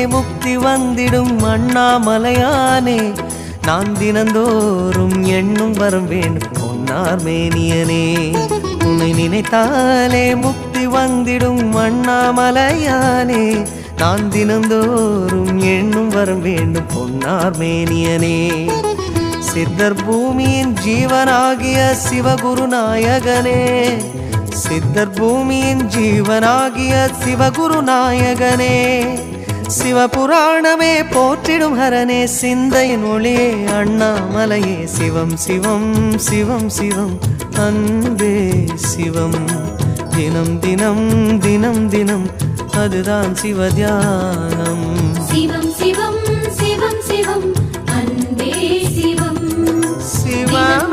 முக்தி வந்திடும் அண்ணாமலையானே நான் தினந்தோறும் எண்ணும் வரம் வேண்டும் பொன்னார் மேனியனே உன்னை நினைத்தாலே முக்தி வந்திடும் அண்ணாமலையானே நான் தினந்தோறும் எண்ணும் வரம் வேண்டும் பொன்னார் மேனியனே சித்தர் பூமியின் ஜீவனாகிய சிவகுரு நாயகனே சித்தர் பூமியின் ஜீவனாகிய சிவகுரு நாயகனே சிவபுராணமே போற்றிடும் ஹரனே சிந்தையின் ஒளியே அண்ணாமலையே சிவம் சிவம் சிவம் சிவம் அன்பே சிவம் தினம் தினம் தினம் தினம் அதுதான் சிவதியானம் சிவம் சிவம் சிவம் சிவம் அன்பே சிவம் சிவம்